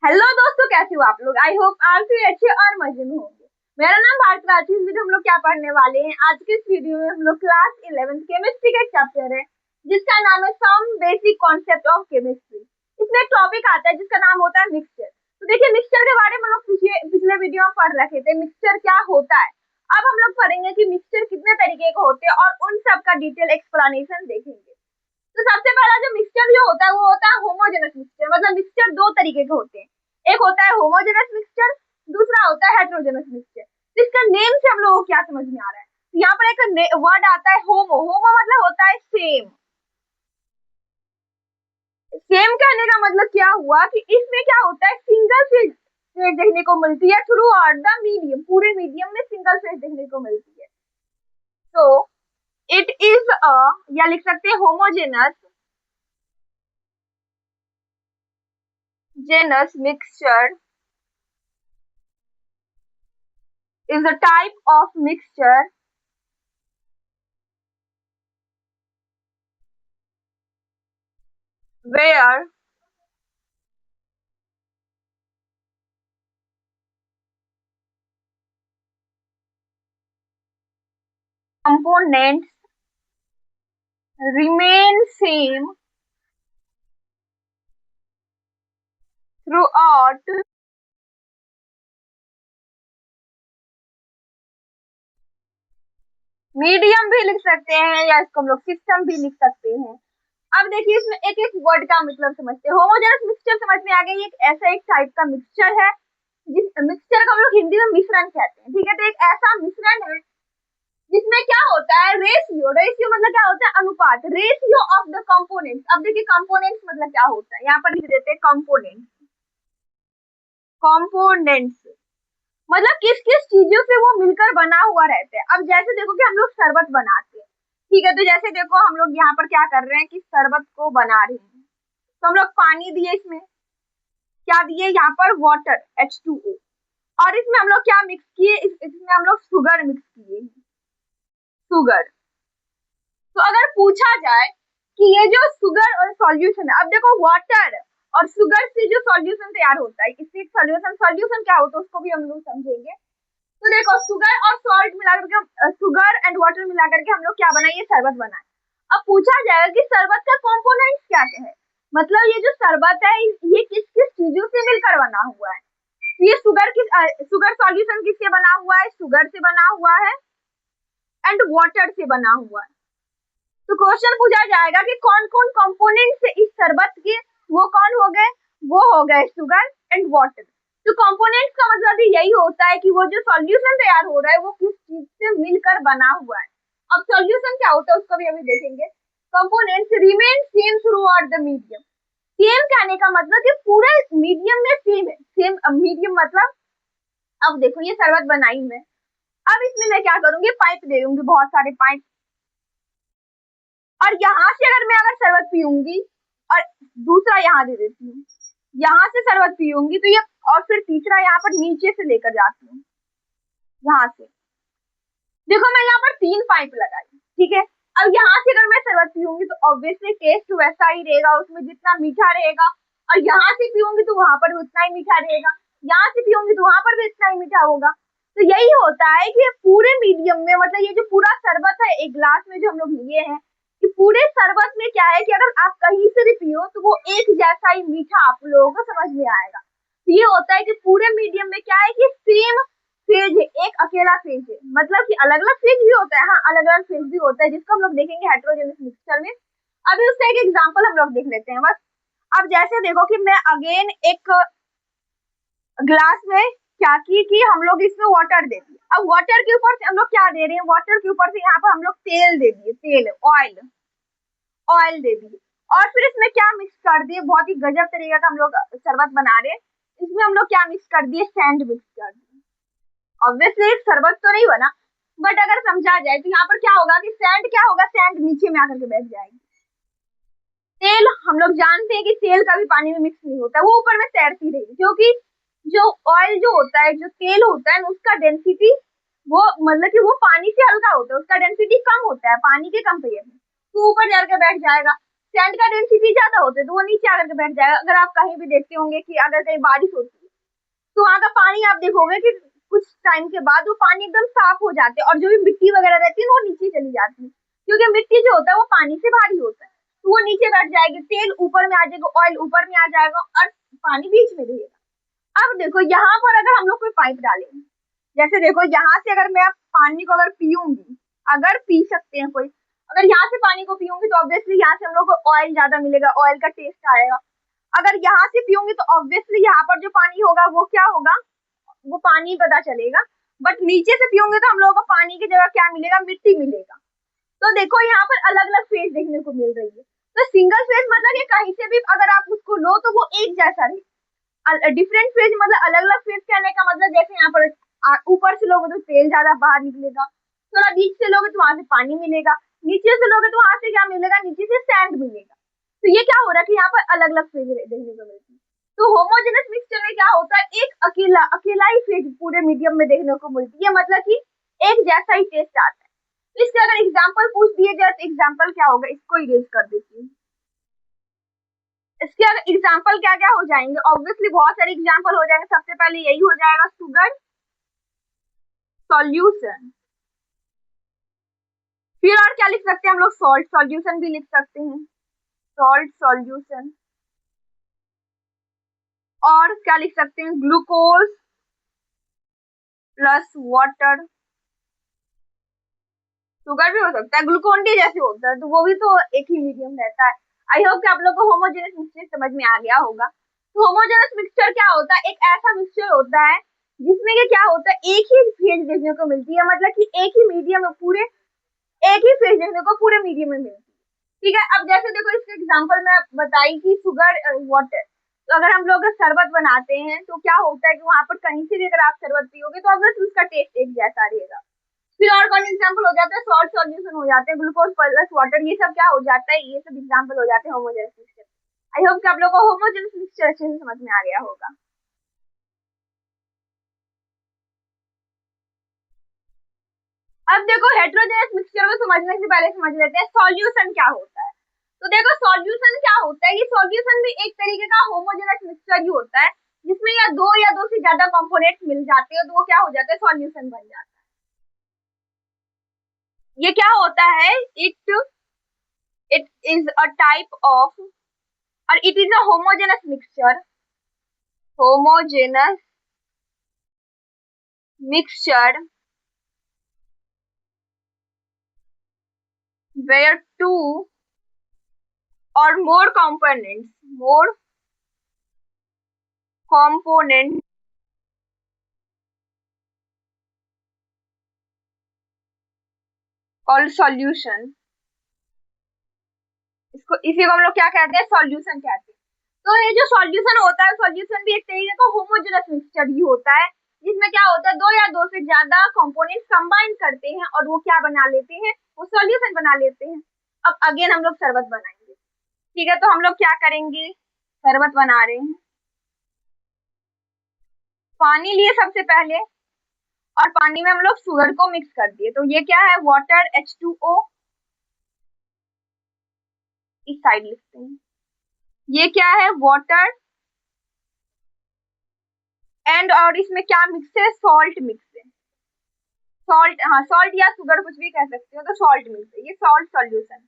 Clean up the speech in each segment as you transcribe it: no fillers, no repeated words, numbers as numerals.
Hello दोस्तों, कैसे हो आप लोग। आई होप आप भी अच्छे और मजे में होंगे। मेरा नाम भारत राठी। इस वीडियो हम लोग क्या पढ़ने वाले हैं, आज के इस वीडियो में हम लोग क्लास 11 केमिस्ट्री का चैप्टर है जिसका नाम है some basic concept of chemistry. इसमें एक टॉपिक आता है जिसका नाम होता है मिक्सचर। तो देखिए, मिक्सचर के बारे में हम लोग पिछले वीडियो में पढ़ रखे थे मिक्सचर क्या होता है। अब हम लोग पढ़ेंगे कि मिक्सचर कितने तरीके के होते हैं और उन सब का डिटेल एक्सप्लेनेशन देखेंगे। तो सबसे पहला जो मिक्सचर जो होता है वो होता है होमोजेनस मिक्सचर। मतलब मिक्सचर दो तरीके के होते हैं, एक होता है होमोजेनस मिक्सचर, दूसरा होता है हेटेरोजेनस मिक्सचर। तो इसका नेम से हम लोगों को क्या समझ में आ रहा है, तो यहाँ पर एक वर्ड आता है होमो। होमो मतलब होता है सेम। सेम कहने का मतलब क्या हुआ कि इसमें क्या होता है, सिंगल फेज देखने को मिलती है थ्रू आउट द मीडियम। पूरे मीडियम में सिंगल फेज देखने को मिलती है। तो इट इज अ, या लिख सकते हैं homogeneous genus mixture is a type of mixture where components remain same throughout medium भी लिख सकते हैं या इसको हम लोग सिस्टम भी लिख सकते हैं। अब देखिए, इसमें एक एक वर्ड का मतलब समझते हैं। होमोजेनस मिक्सचर समझ में आ गई, एक ऐसा एक टाइप का मिक्सचर है जिस मिक्सचर को हम लोग हिंदी में मिश्रण कहते हैं। ठीक है, तो एक ऐसा मिश्रण है जिसमें क्या होता है, रेशियो। रेशियो मतलब क्या होता है, अनुपात। Ratio of the components. अब देखिए, कंपोनेंट्स मतलब क्या होता है, यहाँ पर लिख देते हैं कंपोनेंट्स। कंपोनेंट्स मतलब किस किस चीजों से वो मिलकर बना हुआ रहता है। अब जैसे देखो कि हम लोग शरबत बनाते हैं, ठीक है, तो जैसे देखो हम लोग यहाँ पर क्या कर रहे हैं कि शरबत को बना रहे हैं। तो हम लोग पानी दिए, इसमें क्या दिए, यहाँ पर वाटर H2O, और इसमें हम लोग क्या मिक्स किए, इसमें हम लोग शुगर मिक्स किए, शुगर। तो अगर पूछा जाए कि ये जो शुगर और सॉल्यूशन है, अब देखो वाटर और शुगर से जो सॉल्यूशन तैयार होता है, इससे सॉल्यूशन सॉल्यूशन क्या होता है उसको भी हम लोग समझेंगे। तो देखो, शुगर और सॉल्ट मिलाकर के, शुगर एंड वाटर मिलाकर के हम लोग क्या बनाए, शरबत बनाए। अब पूछा जाएगा कि शरबत का कंपोनेंट्स क्या क्या है, मतलब ये जो शरबत है ये किस किस चीजों से मिलकर बना हुआ है। ये शुगर सॉल्यूशन किससे बना हुआ है, शुगर से बना हुआ है एंड वाटर से बना हुआ है। तो क्वेश्चन पूछा जाएगा कि कौन कौन कंपोनेंट से इस शरबत के, वो कौन हो गए, वो हो गए शुगर एंड वाटर। तो कंपोनेंट्स का मतलब भी यही होता है कि वो जो सॉल्यूशन तैयार हो रहा है वो किस चीज से मिलकर बना हुआ है। अब सॉल्यूशन क्या होता है उसको भी अभी देखेंगे। Components remain same through out the medium. Same कहने का मतलब कि पूरे मीडियम में सेम है। सेम मीडियम मतलब, अब देखो ये शरबत बनाई मैं, अब इसमें मैं क्या करूंगी, पाइप दे दूंगी, बहुत सारे पाइप, और यहाँ से अगर शरबत पीऊंगी और दूसरा यहाँ दे देती हूँ, यहाँ से शरबत पीऊंगी तो ये, और फिर तीसरा यहाँ पर नीचे से लेकर जाती हूँ, यहाँ से देखो मैं यहाँ पर 3 पाइप लगाई, ठीक है। अब यहाँ से अगर मैं शरबत पीऊंगी तो ऑब्वियसली टेस्ट वैसा ही रहेगा, उसमें जितना मीठा रहेगा, और यहाँ से पीऊंगी तो वहां पर भी उतना ही मीठा रहेगा, यहाँ से पीऊंगी तो वहां पर भी इतना ही मीठा होगा। तो यही होता है कि पूरे मीडियम में, मतलब ये जो पूरा शरबत है एक ग्लास में जो हम लोग लिए हैं, कि पूरे शरबत में क्या है कि अगर आप कहीं से भी पियो तो वो एक जैसा ही मीठा आप लोगों को समझ में आएगा। तो ये होता है कि पूरे मीडियम में क्या है कि सेम फेज है, एक अकेला फेज है, मतलब कि अलग अलग फेज भी होता है, हाँ अलग अलग फेज भी होता है, जिसको हम लोग देखेंगे हेटेरोजेनस मिक्सचर में। अभी उसका एक एग्जांपल हम लोग देख लेते हैं बस। अब जैसे देखो कि मैं अगेन एक ग्लास में क्या की कि हम लोग इसमें वाटर दे दिए। अब वाटर के ऊपर से हम लोग क्या दे रहे हैं, वाटर के ऊपर से यहाँ पर हम लोग तेल दे दिए, तेल ऑयल, ऑयल दे दिए, और फिर इसमें क्या मिक्स कर दिए, बहुत ही गजब तरीके का हम लोग शरबत बना रहे हैं। इसमें हम लोग क्या मिक्स कर दिए, सैंड मिक्स कर दिए। ऑब्वियसली शरबत तो नहीं बना, बट अगर समझा जाए तो यहाँ पर क्या होगा कि सैंड क्या होगा, सैंड नीचे में आकर के बैठ जाएगी। तेल हम लोग जानते हैं कि तेल कभी पानी में मिक्स नहीं होता, वो ऊपर में तैरती रहेगी, क्योंकि जो ऑयल जो होता है, जो तेल होता है उसका डेंसिटी, वो मतलब कि वो पानी से हल्का होता है, उसका डेंसिटी कम होता है पानी के कंपेयर में, तो ऊपर जाकर बैठ जाएगा। सैंड का डेंसिटी ज्यादा होता है तो वो नीचे आकर के बैठ जाएगा। अगर आप कहीं भी देखते होंगे कि अगर कहीं बारिश होती है तो वहां का पानी आप देखोगे कि कुछ टाइम के बाद वो पानी एकदम साफ हो जाते हैं और जो भी मिट्टी वगैरह रहती है वो नीचे चली जाती है, क्योंकि मिट्टी जो होता है वो पानी से भारी होता है तो वो नीचे बैठ जाएगी, तेल ऊपर में आ जाएगा, ऑयल ऊपर में आ जाएगा और पानी बीच में रहेगा। अब देखो यहाँ पर अगर हम लोग कोई पाइप डालेंगे, जैसे देखो यहाँ से अगर मैं पानी को अगर पीऊंगी, अगर पी सकते हैं कोई, अगर यहाँ से पानी को पीऊंगी तो ऑब्वियसली यहाँ से हम लोग को ऑयल ज्यादा मिलेगा, ऑयल का टेस्ट आएगा। अगर यहाँ से पीऊंगी तो ऑब्वियसली यहाँ पर जो पानी होगा वो क्या होगा, वो पानी पता चलेगा। बट नीचे से पियोगे तो हम लोगों को पानी की जगह क्या मिलेगा, मिट्टी मिलेगा। तो देखो यहाँ पर अलग अलग फेज देखने को मिल रही है। तो सिंगल फेज मतलब ये कहीं से भी अगर आप उसको लो तो वो एक जैसा रहे। डिफरेंट फेज मतलब अलग अलग फेज कहने का मतलब जैसे यहाँ पर ऊपर से लोगे तो तेल ज्यादा बाहर निकलेगा, थोड़ा बीच से लोगे तो वहां से पानी मिलेगा, नीचे से लोगे तो वहां से क्या मिलेगा, नीचे से सैंड मिलेगा। तो ये क्या हो रहा है कि यहाँ पर अलग अलग फेज देखने को मिलती है। तो होमोजेनस मिक्सचर में क्या होता है, एक अकेला अकेला ही फेज पूरे मीडियम में देखने को मिलती है, मतलब कि एक जैसा ही टेस्ट आता है। तो इसके अगर एग्जाम्पल पूछ दिए जाए तो एग्जाम्पल क्या होगा, इसको इरेज कर देती हूँ। इसके अगर एग्जाम्पल क्या क्या हो जाएंगे, ऑब्वियसली बहुत सारे एग्जाम्पल हो जाएंगे। सबसे पहले यही हो जाएगा शुगर सॉल्यूशन, फिर और क्या लिख सकते हैं हम लोग, सॉल्ट सॉल्यूशन भी लिख सकते हैं, सॉल्ट सॉल्यूशन। और क्या लिख सकते हैं, ग्लूकोज प्लस वाटर। शुगर भी हो सकता है, ग्लूकोन डी जैसे होता है तो वो भी तो एक ही मीडियम रहता है। आई होप कि आप लोग को होमोजेनस मिक्सचर समझ में आ गया होगा। तो होमोजेनस मिक्सचर क्या होता है, एक ऐसा मिक्सचर होता है जिसमें कि क्या होता है, एक ही फेज देखने को मिलती है, मतलब कि एक ही मीडियम में पूरे एक ही फेज देखने को पूरे मीडियम में मिलती है। ठीक है, अब जैसे देखो इसके एग्जाम्पल में बताई कि शुगर वाटर, तो अगर हम लोग शरबत बनाते हैं तो क्या होता है कि वहां पर कहीं से भी अगर आप शरबत पियोगे तो ऑब्वियसली उसका टेस्ट एक जैसा रहेगा। फिर और कौन एग्जाम्पल हो जाता है, सॉल्ट सॉल्यूशन हो जाते हैं, ग्लूकोज प्लस वाटर, ये सब क्या हो जाता है, ये सब एग्जाम्पल हो जाते हैं होमोजेनस मिक्सचर। आई होप कि आप लोगों को होमोजेनस मिक्सचर अच्छे से समझ में आ गया होगा। अब देखो हेटेरोजेनस मिक्सचर को समझने से पहले समझ लेते हैं सॉल्यूशन क्या होता है। तो देखो सॉल्यूशन क्या होता है, ये सॉल्यूशन भी एक तरीके का होमोजेनस मिक्सचर ही होता है जिसमें या दो से ज्यादा कंपोनेंट्स मिल जाते हैं तो वो क्या हो जाता है, सॉल्यूशन बन जाता है। ये क्या होता है, it it is a type of, और it is a homogeneous mixture, homogeneous mixture where two or more components called solution, इसको इसी को हम लोग क्या कहते हैं, सॉल्यूशन कहते हैं। तो ये जो सॉल्यूशन होता है, सॉल्यूशन भी एक तरीके का होमोजेनस मिक्सचर ही होता है जिसमें क्या होता है, दो या दो से ज्यादा कंपोनेंट्स कंबाइन करते हैं और वो क्या बना लेते हैं, वो सॉल्यूशन बना लेते हैं। अब अगेन हम लोग शरबत बनाएंगे, ठीक है, तो हम लोग क्या करेंगे, शरबत बना रहे हैं, पानी लिए सबसे पहले और पानी में हम लोग शुगर को मिक्स कर दिए, तो ये क्या है, वाटर H2O, इस साइड लिखते हैं। ये क्या है, वाटर एंड, और इसमें क्या मिक्स है, सॉल्ट मिक्स है, सॉल्ट, हाँ सॉल्ट या शुगर कुछ भी कह सकते हो, तो सॉल्ट मिक्स है, ये salt solution,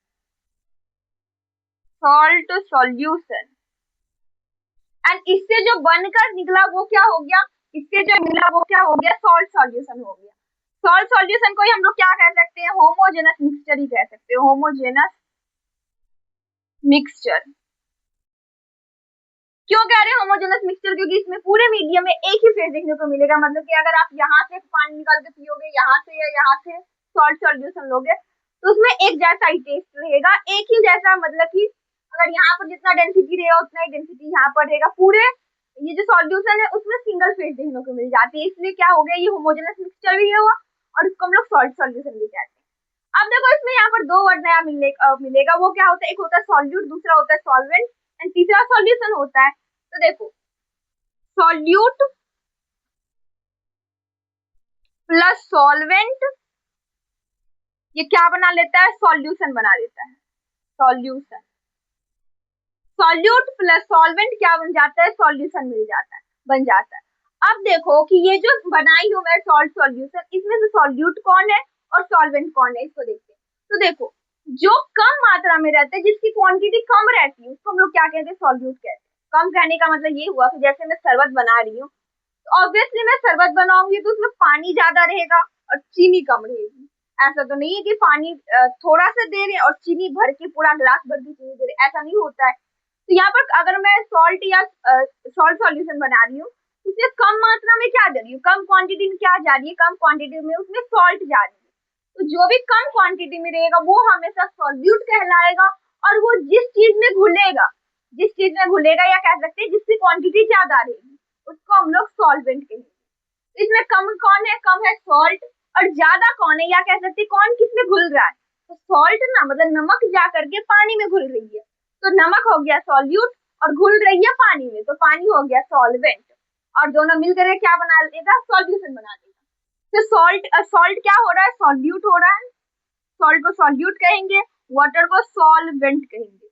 salt solution. And इससे जो बनकर निकला वो क्या हो गया, इससे जो मिला वो क्या हो गया, सॉल्ट सॉल्यूशन हो गया। सॉल्ट सॉल्यूशन को ही हम लोग क्या कह सकते हैं, होमोजेनस मिक्सचर ही कह सकते हैं, होमोजेनस मिक्सचर। क्यों कह रहे हैं होमोजेनस मिक्सचर, क्योंकि इसमें पूरे मीडियम में एक ही फेज देखने को मिलेगा, मतलब कि अगर आप यहाँ से पानी निकाल के पियोगे, यहाँ से या यहाँ से सॉल्ट सॉल्यूशन लोगे तो उसमें एक जैसा ही टेस्ट रहेगा, एक ही जैसा, मतलब कि अगर यहाँ पर जितना डेंसिटी रहेगा उतना ही डेंसिटी यहाँ पर रहेगा। पूरे ये जो सॉल्यूशन है उसमें सिंगल फेज देखने को मिल जाती है, इसलिए क्या हो गया, ये होमोजेनस मिक्सचर भी हुआ और इसको हम लोग सॉल्ट सॉल्यूशन भी कहते हैं। अब देखो इसमें यहाँ पर दो वर्ड नया मिलेगा, वो क्या होता है, एक होता है सॉल्यूट, दूसरा होता है सॉल्वेंट एंड तीसरा सॉल्यूशन होता है। तो देखो सॉल्यूट प्लस सॉल्वेंट, ये क्या बना लेता है, सॉल्यूशन बना देता है, सॉल्यूशन। सॉल्यूट प्लस सॉल्वेंट क्या बन जाता है, सॉल्यूशन मिल जाता है, बन जाता है। अब देखो कि ये जो बनाई हूं मैं सॉल्ट सॉल्यूशन, इसमें से सॉल्यूट कौन है और सॉल्वेंट कौन है, इसको देखते हैं। तो देखो, जो कम मात्रा में रहता है, जिसकी क्वांटिटी कम रहती है, उसको हम लोग क्या कहते हैं, सॉल्यूट कहते हैं। कम कहने का मतलब ये हुआ कि जैसे मैं शरबत बना रही हूँ, तो ऑब्वियसली मैं शरबत बनाऊंगी तो उसमें पानी ज्यादा रहेगा और चीनी कम रहेगी। ऐसा तो नहीं है कि पानी थोड़ा सा दे रहे और चीनी भर के पूरा ग्लास भर के चीनी दे रहे, ऐसा नहीं होता है। तो यहाँ पर अगर मैं सॉल्ट या सॉल्ट सॉल्यूशन बना रही हूँ, उसमें कम मात्रा में क्या जा रही है, कम क्वांटिटी में क्या जा रही है, कम क्वांटिटी में उसमें सॉल्ट जा रही है। तो जो भी कम क्वांटिटी में रहेगा वो हमेशा सॉल्यूट कहलाएगा, और वो जिस चीज में घुलेगा, जिस चीज में घुलेगा या कह सकते हैं जिसकी क्वांटिटी ज्यादा रहेगी, उसको हम लोग सॉल्वेंट कहेंगे। इसमें कम कौन है, कम है सॉल्ट, और ज्यादा कौन है या कह सकते हैं कौन किसमें घुल रहा है, तो सॉल्ट ना मतलब नमक जा करके पानी में घुल रही है, तो नमक हो गया सॉल्यूट और घुल रही है पानी में, तो पानी हो गया सॉल्वेंट, और दोनों मिलकर क्या बना देगा, सॉल्यूशन बना देगा। तो सॉल्ट क्या हो रहा है, सॉल्यूट हो रहा है, सॉल्ट को सॉल्यूट कहेंगे, वाटर को सॉल्वेंट कहेंगे,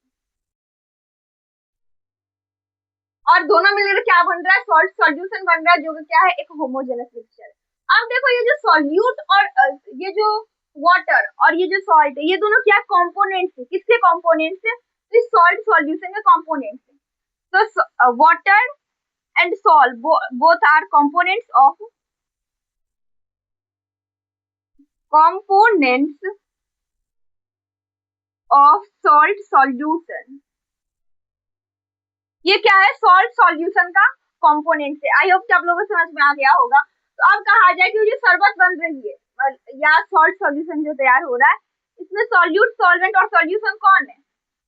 और दोनों मिलकर क्या बन रहा है, सॉल्ट सॉल्यूशन बन रहा है, जो कि क्या है, एक होमोजेनस मिक्सचर। अब देखो ये जो सॉल्यूट और ये जो वाटर और ये जो सॉल्ट है, ये दोनों क्या कंपोनेंट्स है, किसके कंपोनेंट्स है, तो इस सॉल्ट सॉल्यूशन के कंपोनेंट्स है। तो water and salt both are components of components of salt solution। ये क्या है, सॉल्ट सॉल्यूशन का कंपोनेंट है। आई होप कि आप लोगों को समझ में आ गया होगा। तो अब कहा जाए कि जो शरबत बन रही है या सॉल्ट सॉल्यूशन जो तैयार हो रहा है, इसमें सॉल्यूट सॉल्वेंट और सॉल्यूशन कौन है,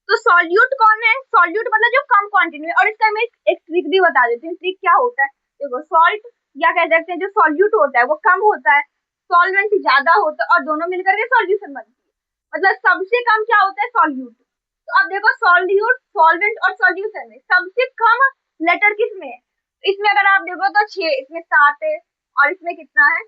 तो सॉल्यूट कौन है, सॉल्यूट मतलब जो कम क्वांटिटी में। और इसका मैं एक ट्रिक भी बता देती हूँ, ट्रिक क्या होता है। देखो सॉल्ट या कह सकते हैं जो सॉल्यूट होता है वो कम होता है, सॉल्वेंट ज्यादा होता है, और दोनों मिलकर के सॉल्यूशन बनती है। मतलब सबसे कम क्या होता है, सॉल्यूट। तो अब देखो सॉल्यूट सॉल्वेंट और सॉल्यूशन में सबसे कम लेटर किसमें है, इसमें अगर आप देखो तो 6, इसमें 7 है, और इसमें कितना है,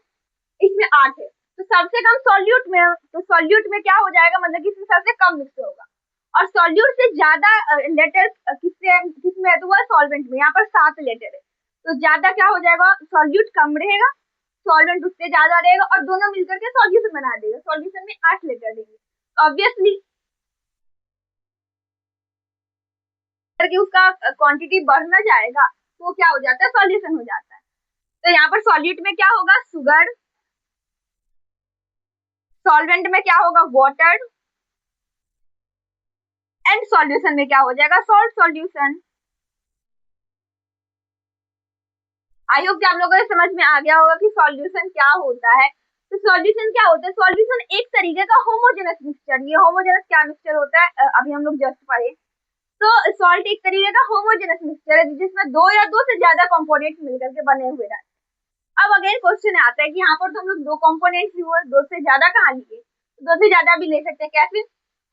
इसमें 8 है। तो सबसे कम सॉल्यूट में, तो सॉल्यूट में क्या हो जाएगा, मतलब कि इसमें सबसे कम मिक्स होगा। और सॉल्यूट से ज्यादा लेटर किसमें है, तो वो सॉल्वेंट में, यहाँ पर 7 लेटर है, तो ज्यादा क्या हो जाएगा, सॉल्यूट कम रहेगा, सॉल्वेंट उससे ज्यादा रहेगा, और दोनों मिलकर के सॉल्यूशन बना देगा। सॉल्यूशन में 8 लेटर देंगे, ऑब्वियसली करके उसका क्वांटिटी बढ़ना जाएगा, तो वो क्या हो जाता है, सॉल्यूशन हो जाता है। तो यहाँ पर सॉल्यूट में क्या होगा, शुगर, सॉल्वेंट में क्या होगा, वाटर, एंड सॉल्यूशन में क्या हो जाएगा, सॉल्ट सॉल्यूशन। आई होप कि आप लोगों को समझ में आ गया होगा कि सॉल्यूशन क्या होता है। तो सॉल्यूशन क्या होता है, सॉल्यूशन एक तरीके का होमोजेनस मिक्सचर। ये होमोजेनस क्या मिक्सचर होता है, अभी हम लोग जस्ट पढ़े। तो सॉल्ट एक तरीके का होमोजेनस मिक्सचर है जिसमें दो या दो से ज्यादा कंपोनेंट्स मिलकर के बने हुए रहते हैं। अब अगेन क्वेश्चन आता है कि यहाँ पर तो हम लोग दो कंपोनेंट्स हुए, दो से ज्यादा कहाँ लिए, तो दो से ज्यादा भी ले सकते हैं, कैसे।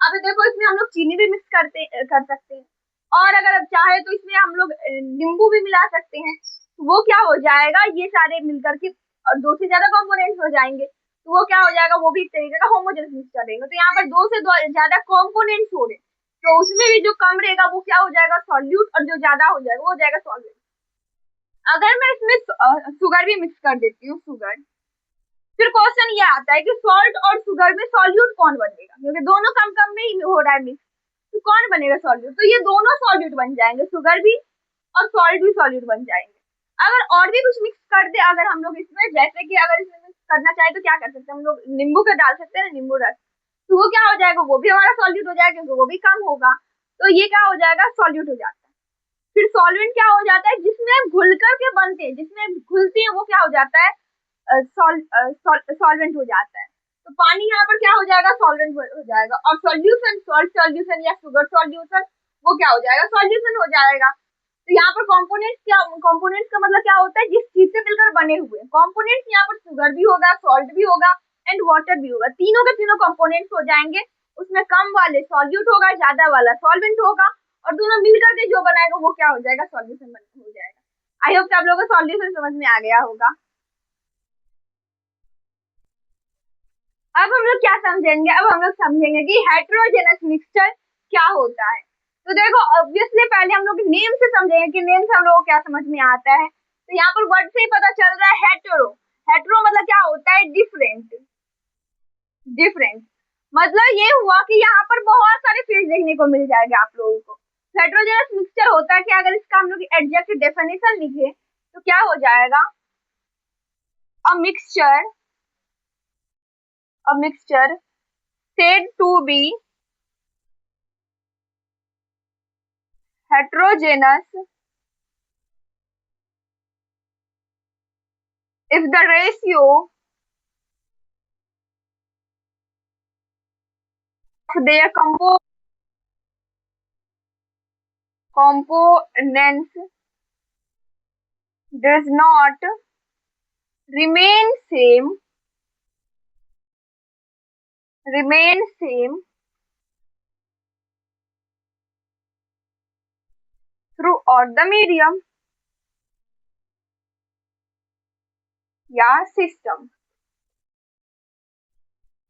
अब देखो इसमें हम लोग चीनी भी मिक्स कर सकते हैं, और अगर अब चाहे तो इसमें हम लोग नींबू भी मिला सकते हैं। तो वो क्या हो जाएगा, ये सारे मिलकर के और दो से ज्यादा कंपोनेंट्स हो जाएंगे, तो वो क्या हो जाएगा, वो भी एक तरीके का होमोजेनस मिक्सचर रहेगा। तो यहाँ पर दो से ज्यादा कंपोनेंट्स हो रहे, तो उसमें भी जो कम रहेगा वो क्या हो जाएगा, सॉल्यूट, और जो ज्यादा हो जाएगा वो हो जाएगा सॉल्वेंट। अगर मैं इसमें शुगर भी मिक्स कर देती हूँ, शुगर, फिर क्वेश्चन ये आता है कि सॉल्ट और शुगर में सॉल्यूट कौन बनेगा, क्योंकि दोनों कम कम में ही हो रहा है मिक्स, तो कौन बनेगा सॉल्यूट, तो ये दोनों सॉल्यूट बन जाएंगे, शुगर भी और सॉल्ट भी सॉल्यूट बन जाएंगे। अगर और भी कुछ मिक्स कर दे अगर हम लोग इसमें, जैसे कि अगर इसमें मिक्स करना चाहे तो क्या कर सकते हैं हम लोग, नींबू का डाल सकते हैं ना, नींबू रस, तो वो क्या हो जाएगा, वो भी हमारा सॉल्यूट हो जाएगा क्योंकि वो भी कम होगा, तो ये क्या हो जाएगा, सॉल्यूट हो जाता है। फिर सॉल्वेंट क्या हो जाता है, जिसमें घुल करके बनते हैं, जिसमें घुलते हैं वो क्या हो जाता है, सॉल्वेंट हो जाता है। तो पानी यहाँ पर क्या हो जाएगा, सॉल्वेंट हो जाएगा, और सॉल्यूशन सॉल्ट सॉल्यूशन या शुगर सॉल्यूशन वो क्या हो जाएगा, सॉल्यूशन हो जाएगा। तो यहाँ पर कंपोनेंट्स क्या, कंपोनेंट्स का मतलब क्या होता है, जिस चीज से मिलकर बने हुए कंपोनेंट्स, यहाँ पर शुगर भी होगा, सॉल्ट भी होगा, एंड वाटर भी होगा, तीनों के तीनों कंपोनेंट्स हो जाएंगे। उसमें कम वाले सॉल्यूट होगा, ज्यादा वाला सॉल्वेंट होगा, और दोनों मिलकर के जो बनाएगा वो क्या हो जाएगा, सॉल्यूशन हो जाएगा। आई होप कि आप लोगों को सॉल्यूशन समझ में आ गया होगा। अब हम लोग क्या समझेंगे, अब हम लोग समझेंगे कि हेटेरोजेनस मिक्सचर क्या होता है। तो देखो ऑब्वियसली पहले हम लोग नेम से समझेंगे कि नेम से हम लोग को क्या समझ में आता है। तो यहाँ पर वर्ड से ही पता चल रहा है हेटेरो। हेटेरो मतलब क्या होता है, डिफरेंट। डिफरेंट मतलब ये हुआ कि यहाँ पर बहुत सारे फील्ड देखने को मिल जाएंगे आप लोगों को। हेटेरोजेनस मिक्सचर होता है कि अगर इसका हम लोग एडजेक्ट डेफिनेशन लिखे तो क्या हो जाएगा, a mixture said to be heterogeneous if the ratio of their components does not remain same throughout the medium या सिस्टम।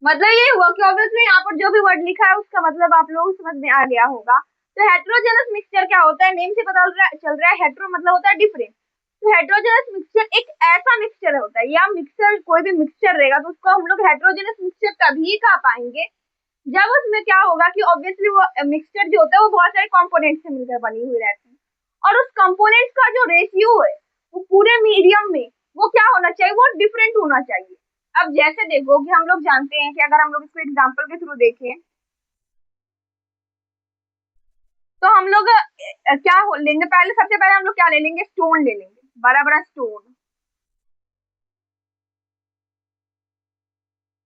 मतलब ये हुआ कि ऑब्वियसली यहाँ पर जो भी वर्ड लिखा है उसका मतलब आप लोगों को समझ में आ गया होगा। तो हेटेरोजेनस मिक्सचर क्या होता है, नेम से पता चल रहा है हेटेरो मतलब होता है डिफरेंट। तो हेटेरोजेनस मिक्सचर एक ऐसा मिक्सचर होता है, या मिक्सचर कोई भी मिक्सचर रहेगा तो उसको हम लोग हेटेरोजेनस मिक्सचर तभी कह पाएंगे जब उसमें क्या होगा कि ऑब्वियसली वो मिक्सचर जो होता है वो बहुत सारे कंपोनेंट से मिलकर बनी हुई रहती है, और उस कंपोनेंट्स का जो रेशियो है वो पूरे मीडियम में वो क्या होना चाहिए, वो डिफरेंट होना चाहिए। अब जैसे देखो कि हम लोग जानते हैं कि अगर हम लोग इसको एग्जांपल के थ्रू देखें तो हम लोग क्या लेंगे, पहले सबसे पहले हम लोग क्या ले लेंगे, स्टोन ले लेंगे, बड़ा बड़ा स्टोन।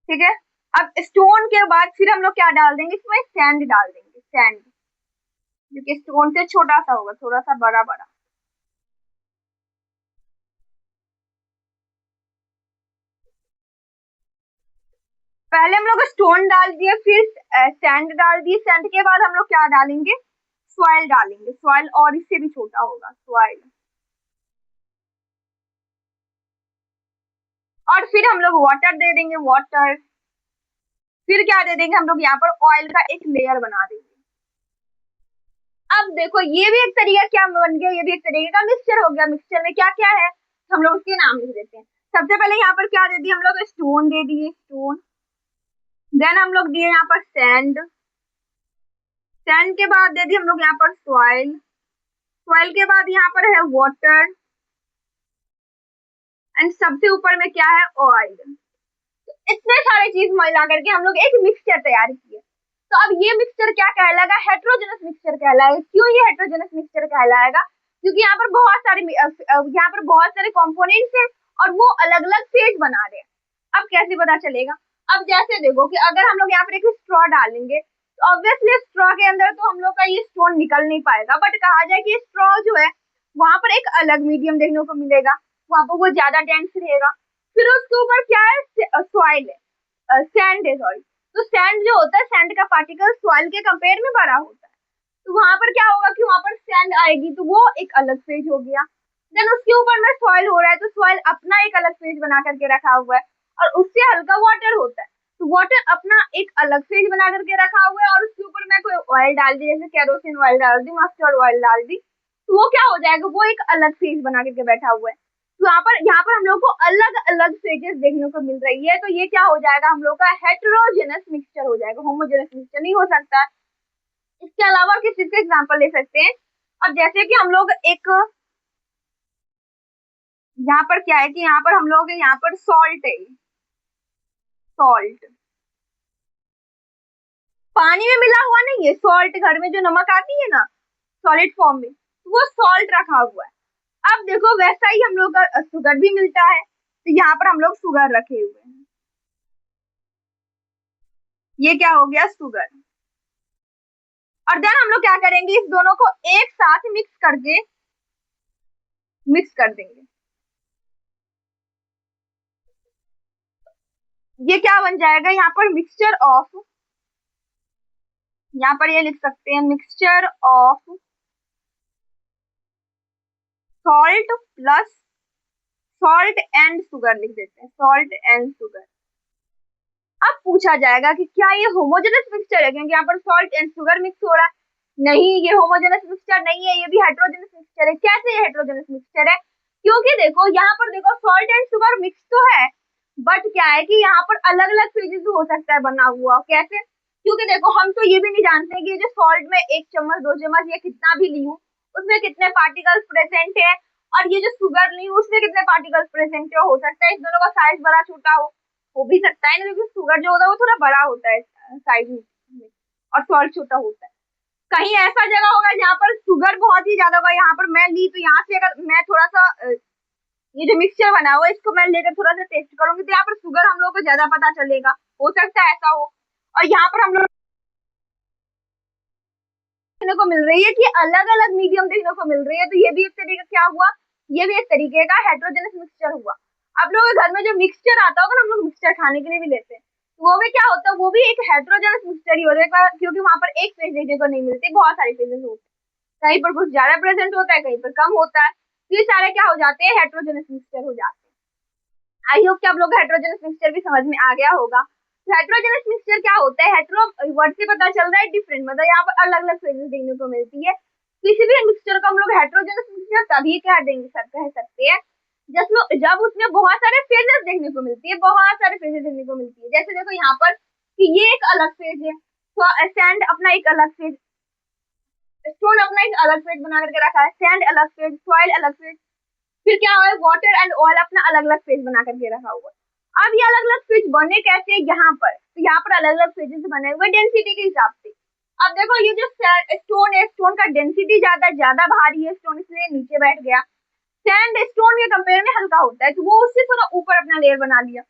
ठीक है, अब स्टोन के बाद फिर हम लोग क्या डाल देंगे, इसमें सैंड डाल देंगे, सैंड जो कि स्टोन से छोटा सा होगा, थोड़ा सा बड़ा बड़ा। पहले हम लोग स्टोन डाल दिए, फिर सैंड डाल दिए, सैंड के बाद हम लोग क्या डालेंगे, सॉइल डालेंगे, सॉइल और इससे भी छोटा होगा सॉइल। और फिर हम लोग वाटर दे देंगे, वाटर। फिर क्या दे देंगे हम लोग, यहाँ पर ऑयल का एक लेयर बना देंगे। अब देखो ये भी एक तरीका क्या बन गया, ये भी एक तरीके का मिक्सचर हो गया। मिक्सचर में क्या क्या है हम लोग उसके नाम लिख देते हैं। सबसे पहले यहाँ पर क्या दे दिए हम लोग, स्टोन दे दिए, स्टोन। देन हम लोग दिए यहाँ पर सैंड, सैंड के बाद दे दिए हम लोग यहाँ पर सॉइल, सॉइल के बाद यहाँ पर है वाटर, एंड सबसे ऊपर में क्या है, ऑयल। इतने सारे चीज मिला करके हम लोग एक मिक्सचर तैयार किए। तो अब ये मिक्सचर क्या कहलाएगा, हेटेरोजेनस मिक्सचर कहलाएगा। क्यों ये हेटेरोजेनस मिक्सचर कहलाएगा, क्योंकि यहाँ पर बहुत सारे कंपोनेंट्स हैं और वो अलग अलग फेज बना रहे हैं। अब कैसे पता चलेगा, अब जैसे देखो कि अगर हम लोग यहाँ पर एक स्ट्रॉ डालेंगे तो ऑब्वियसली स्ट्रॉ के अंदर तो हम लोग का ये स्टोन निकल नहीं पाएगा, बट कहा जाए कि स्ट्रॉ जो है वहां पर एक अलग मीडियम देखने को मिलेगा, वहां पर वो ज्यादा डेंस रहेगा। फिर उसके ऊपर क्या है, सॉइल है, सैंड है, सॉरी। तो सैंड जो होता है, सैंड का पार्टिकल सॉइल के कंपेयर में बड़ा होता है, तो वहां पर क्या होगा कि वहां पर सैंड आएगी तो वो एक अलग फेज हो गया। देन उसके ऊपर में सॉइल हो रहा है तो सॉइल अपना एक अलग फेज बना करके रखा हुआ है, और उससे हल्का वाटर होता है तो वाटर अपना एक अलग फेज बना करके रखा हुआ है, और उसके ऊपर मैं कोई ऑयल डाल दी, जैसे केरोसिन ऑयल डाल दी, मस्टर्ड ऑयल डाल दी, तो वो क्या हो जाएगा, वो एक अलग फेज बना करके बैठा हुआ है। तो यहाँ पर हम लोग को अलग अलग फेजेस देखने को मिल रही है, तो ये क्या हो जाएगा, हम लोग का हेटेरोजेनस मिक्सचर हो जाएगा, होमोजेनस मिक्सचर नहीं हो सकता। इसके अलावा किस चीज का एग्जाम्पल ले सकते हैं, अब जैसे कि हम लोग एक, यहाँ पर क्या है कि यहाँ पर हम लोग यहाँ पर सॉल्ट है, सॉल्ट पानी में मिला हुआ नहीं है, सॉल्ट घर में जो नमक आती है ना सॉलिड फॉर्म में, तो वो सॉल्ट रखा हुआ है। अब देखो वैसा ही हम लोग का शुगर भी मिलता है, तो यहाँ पर हम लोग शुगर रखे हुए हैं, ये क्या हो गया, शुगर। और देन हम लोग क्या करेंगे, इस दोनों को एक साथ मिक्स कर देंगे। ये क्या बन जाएगा, यहाँ पर मिक्सचर ऑफ, यहाँ पर ये लिख सकते हैं mixture of salt plus, salt and sugar लिख देते हैं, सॉल्ट एंड शुगर। अब पूछा जाएगा कि क्या ये होमोजेनस मिक्सचर है, क्योंकि यहाँ पर सॉल्ट एंड शुगर मिक्स हो रहा है। नहीं, ये होमोजेनस मिक्सचर नहीं है, ये भी हेट्रोजेनस मिक्सचर है। कैसे ये हेट्रोजेनस मिक्सचर है? क्योंकि देखो यहाँ पर देखो सॉल्ट एंड शुगर मिक्स तो है, बट क्या है कि यहाँ पर अलग अलग फेजेस हो सकता है बना हुआ। कैसे? क्योंकि देखो हम तो ये भी नहीं जानते कि जो सॉल्ट में 1 चम्मच 2 चम्मच या कितना भी ली हूँ उसमें कितने पार्टिकल्स प्रेजेंट है, और ये जो शुगर ली हूँ उसमें कितने पार्टिकल्स प्रेजेंट है। हो सकता है इस दोनों का साइज बड़ा छोटा हो भी सकता है ना, क्योंकि शुगर जो होता है वो थोड़ा बड़ा होता है साइज में, और सॉल्ट छोटा होता है। कहीं ऐसा जगह होगा जहाँ पर शुगर बहुत ही ज्यादा होगा। यहाँ पर मैं ली तो यहाँ से अगर मैं थोड़ा सा ये जो मिक्सचर बना हुआ है इसको मैं लेकर थोड़ा सा टेस्ट करूंगी तो यहाँ पर शुगर हम लोग को ज्यादा पता चलेगा। हो सकता है ऐसा हो। और यहाँ पर हम लोग देखने को मिल रही है कि अलग अलग मीडियम देखने को मिल रही है, तो ये भी एक तरीका क्या हुआ, ये भी एक तरीके का हेट्रोजेनस मिक्सचर हुआ। आप लोगों के घर में जो मिक्सचर आता होगा ना, हम लोग मिक्सचर खाने के लिए भी लेते हैं, तो वो भी क्या होता है, वो भी एक हेट्रोजेनस मिक्सचर ही होता है, क्योंकि वहां पर एक फेज देखने को नहीं मिलती, बहुत सारे फेजेस होते हैं। कहीं पर कुछ ज्यादा प्रेजेंट होता है, कहीं पर कम होता है, तो ये सारे क्या हो जाते हैं, हेट्रोजेनस मिक्सचर हो जाते हैं। आई होप कि आप लोग को हेट्रोजेनस मिक्सचर भी समझ में आ गया होगा। तो हेट्रोजेनस मिक्सचर क्या होता है, हेट्रो वर्ड से पता चल रहा है डिफरेंट, मतलब यहाँ पर अलग अलग फेजेस देखने को मिलती है। किसी भी मिक्सचर को हम लोग हेट्रोजेनस मिक्सचर तभी कह देंगे, सर कह सकते हैं जब उसमें बहुत सारे फेजेस देखने को मिलती है, बहुत सारे फेजेस देखने को मिलती है। जैसे देखो यहाँ पर कि ये एक अलग फेज है, तो सैंड अपना एक अलग फेज, स्टोन अपना एक अलग फेज बना करके रखा है, सैंड अलग फेज, सॉइल अलग फेज, फिर क्या हुआ, वाटर एंड ऑयल अपना अलग अलग फेज बना करके रखा हुआ है। अब ये अलग अलग फेज बने कैसे यहाँ पर, तो यहाँ पर अलग अलग फेजेस बने हुए डेंसिटी के हिसाब से। अब देखो ये जो स्टोन है, स्टोन का डेंसिटी ज्यादा भारी है, स्टोन इसलिए नीचे बैठ गया। सैंड स्टोन के कंपेयर में हल्का होता है, तो वो उससे थोड़ा ऊपर अपना लेयर बना लिया।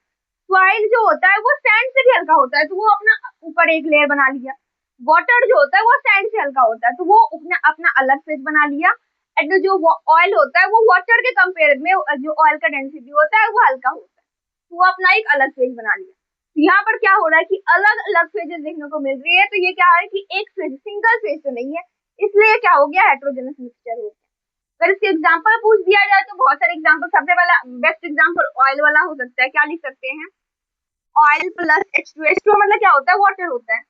सॉइल जो होता है वो सैंड से भी हल्का होता है, तो वो अपना ऊपर एक लेयर बना लिया। वाटर जो होता है वो सैंड से हल्का होता है, तो वो अपना अपना अलग फेज बना लिया। एंड जो ऑयल होता है वो वाटर के कंपेयर में जो ऑयल का डेंसिटी होता है वो हल्का होता है, तो वो अपना एक अलग फेज बना लिया। तो यहाँ पर क्या हो रहा है कि अलग अलग फेजेस देखने को मिल रही है, तो ये क्या है कि एक फेज, सिंगल फेज तो नहीं है, इसलिए क्या हो गया, हेट्रोजेनस मिक्सचर हो गया। अगर इसके एग्जाम्पल पूछ दिया जाए तो बहुत सारे एग्जाम्पल, सबसे पहला बेस्ट एग्जाम्पल ऑयल वाला हो सकता है। क्या लिख सकते हैं, ऑयल प्लस H2, H2 मतलब क्या होता है, वाटर होता है।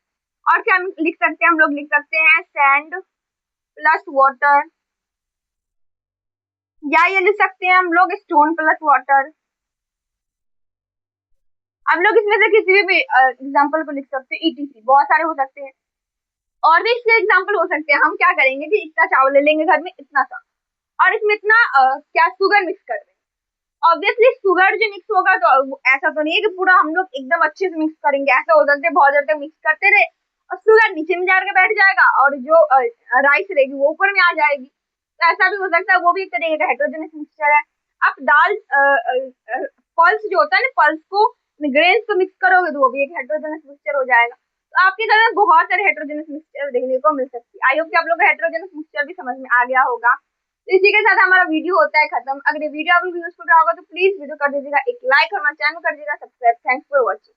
और क्या लिख सकते हैं, हम लोग लिख सकते हैं सैंड प्लस वाटर, या ये लिख सकते हैं हम लोग स्टोन प्लस वाटर। हम लोग इसमें से किसी भी एग्जाम्पल को लिख सकते हैं, ईटीसी बहुत सारे हो सकते हैं। और भी इसके एग्जाम्पल हो सकते हैं। हम क्या करेंगे कि इतना चावल ले लेंगे घर में, इतना सा, और इसमें इतना क्या शुगर मिक्स कर देंगे। ऑब्वियसली शुगर जो मिक्स होगा तो ऐसा तो नहीं है कि पूरा हम लोग एकदम अच्छे से मिक्स करेंगे, ऐसा हो सकता है बहुत देर तक मिक्स करते रहे और शुगर नीचे में जाकर बैठ जाएगा और जो राइस रहेगी वो ऊपर में आ जाएगी, तो ऐसा भी हो सकता है। वो भी एक तरीके का हेट्रोजेनस मिक्सचर है। आप दाल पल्स जो होता है ना, पल्स को ग्रेन्स को मिक्स करोगे तो वो भी एक हेट्रोजेनस मिक्सचर हो जाएगा। तो आपके घर में बहुत सारे हेट्रोजेनस मिक्सचर देखने को मिल सकती है। आई होप कि आप लोग को हेट्रोजेनस मिक्सचर भी समझ में आ गया होगा। तो इसी के साथ हमारा वीडियो होता है खत्म। अगर ये वीडियो आपको यूजफुल रहा होगा तो प्लीज वीडियो कर दीजिएगा एक लाइक और हमारे चैनल कर दीजिएगा सब्सक्राइब। Thanks for watching.